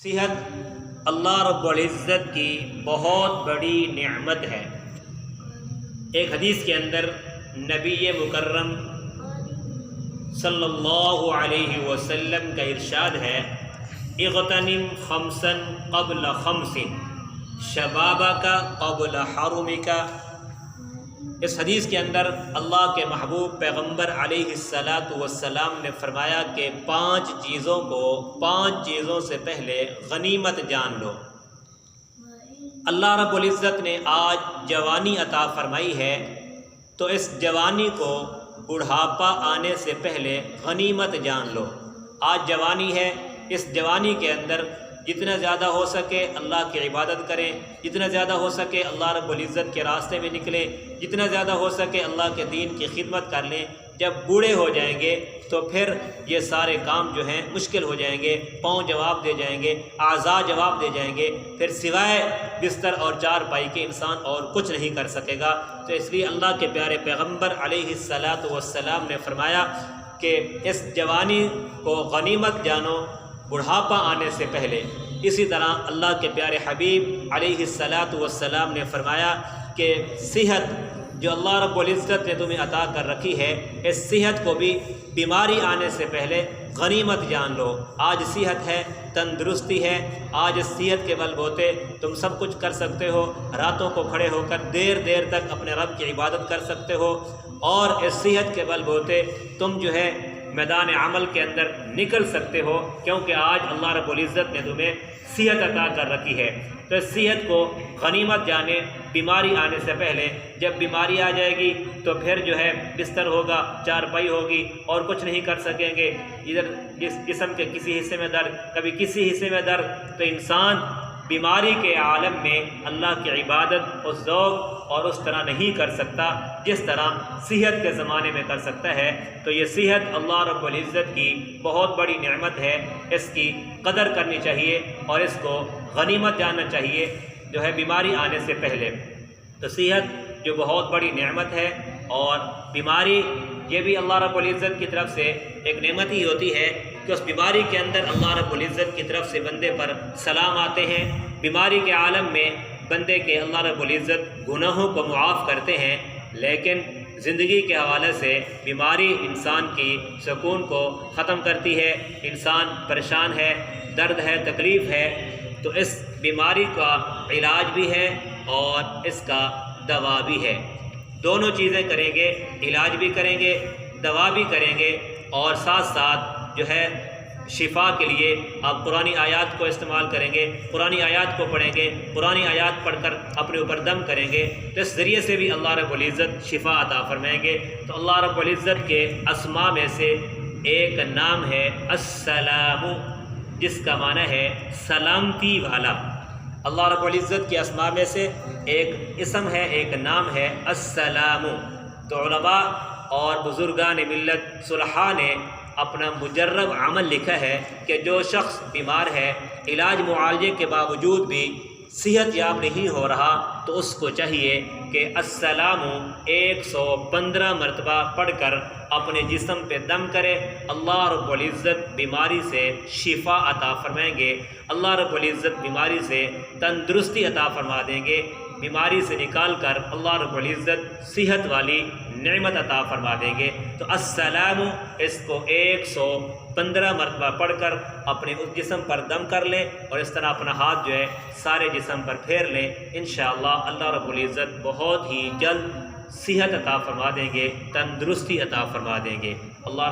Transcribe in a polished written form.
صحت اللہ رب العزت کی بہت بڑی نعمت ہے۔ ایک حدیث کے اندر نبی مکرم صلی اللہ علیہ وسلم کا ارشاد ہے، اغتنم خمسا قبل خمس شبابک قبل حرمک۔ اس حدیث کے اندر اللہ کے محبوب پیغمبر علیہ السلام نے فرمایا کہ 5 چیزوں سے پہلے غنیمت جان لو۔ اللہ رب العزت نے آج جوانی عطا فرمائی ہے، تو اس جوانی کو بڑھاپا آنے سے پہلے غنیمت جان لو۔ آج جوانی ہے، اس جوانی کے اندر جتنا زیادہ ہو سکے اللہ کی عبادت کریں، جتنا زیادہ ہو سکے اللہ رب العزت کے راستے میں نکلیں، جتنا زیادہ ہو سکے اللہ کے دین کی خدمت کر لیں۔ جب بوڑھے ہو جائیں گے تو پھر یہ سارے کام جو ہیں مشکل ہو جائیں گے، پاؤں جواب دے جائیں گے، اعضاء جواب دے جائیں گے، پھر سوائے بستر اور چارپائی کے انسان اور کچھ نہیں کر سکے گا۔ تو اس لیے اللہ کے پیارے پیغمبر علیہ السلام نے فرمایا کہ اس جوانی کو غنیمت جانو بڑھاپا آنے سے پہلے۔ اسی طرح اللہ کے پیارے حبیب علیہ السلام نے فرمایا کہ صحت جو اللہ رب العزت نے تمہیں عطا کر رکھی ہے، اس صحت کو بھی بیماری آنے سے پہلے غنیمت جان لو۔ آج صحت ہے، تندرستی ہے، آج اس صحت کے بل بوتے تم سب کچھ کر سکتے ہو، راتوں کو کھڑے ہو کر دیر تک اپنے رب کی عبادت کر سکتے ہو، اور اس صحت کے بل بوتے تم جو ہے میدان عمل کے اندر نکل سکتے ہو، کیونکہ آج اللہ رب العزت نے تمہیں صحت عطا کر رکھی ہے۔ تو اس صحت کو غنیمت جانے بیماری آنے سے پہلے۔ جب بیماری آ جائے گی تو پھر جو ہے بستر ہوگا، چارپائی ہوگی، اور کچھ نہیں کر سکیں گے۔ ادھر جسم کے کسی حصے میں درد، کبھی کسی حصے میں درد، تو انسان بیماری کے عالم میں اللہ کی عبادت اس ذوق اور اس طرح نہیں کر سکتا جس طرح صحت کے زمانے میں کر سکتا ہے۔ تو یہ صحت اللہ رب العزت کی بہت بڑی نعمت ہے، اس کی قدر کرنی چاہیے اور اس کو غنیمت جاننا چاہیے جو ہے بیماری آنے سے پہلے۔ تو صحت جو بہت بڑی نعمت ہے، اور بیماری یہ بھی اللہ رب العزت کی طرف سے ایک نعمت ہی ہوتی ہے کہ اس بیماری کے اندر اللہ رب العزت کی طرف سے بندے پر سلام آتے ہیں۔ بیماری کے عالم میں بندے کے اللہ رب العزت گناہوں کو معاف کرتے ہیں، لیکن زندگی کے حوالے سے بیماری انسان کی سکون کو ختم کرتی ہے، انسان پریشان ہے، درد ہے، تکلیف ہے۔ تو اس بیماری کا علاج بھی ہے اور اس کا دوا بھی ہے۔ دونوں چیزیں کریں گے، علاج بھی کریں گے، دوا بھی کریں گے، اور ساتھ ساتھ جو ہے شفا کے لیے آپ قرآنی آیات کو استعمال کریں گے، قرآنی آیات کو پڑھیں گے، قرآنی آیات پڑھ کر اپنے اوپر دم کریں گے، تو اس ذریعے سے بھی اللہ رب العزت شفا عطا فرمائیں گے۔ تو اللہ رب العزت کے اسماء میں سے ایک نام ہے السلام، جس کا معنی ہے سلامتی والا۔ اللہ رب العزت کے اسماء میں سے ایک اسم ہے، ایک نام ہے السلام۔ تو علماء اور بزرگان ملت صلحاء نے اپنا مجرب عمل لکھا ہے کہ جو شخص بیمار ہے، علاج معالجے کے باوجود بھی صحت یاب نہیں ہو رہا، تو اس کو چاہیے کہ السلام 115 مرتبہ پڑھ کر اپنے جسم پہ دم کرے۔ اللہ رب العزت بیماری سے شفا عطا فرمائیں گے، اللہ رب العزت بیماری سے تندرستی عطا فرما دیں گے، بیماری سے نکال کر اللہ رب العزت صحت والی نعمت عطا فرما دیں گے۔ تو السلام اس کو 115 مرتبہ پڑھ کر اپنے اس جسم پر دم کر لیں، اور اس طرح اپنا ہاتھ جو ہے سارے جسم پر پھیر لیں۔ انشاءاللہ اللہ رب العزت بہت ہی جلد صحت عطا فرما دیں گے، تندرستی عطا فرما دیں گے۔ اللہ رب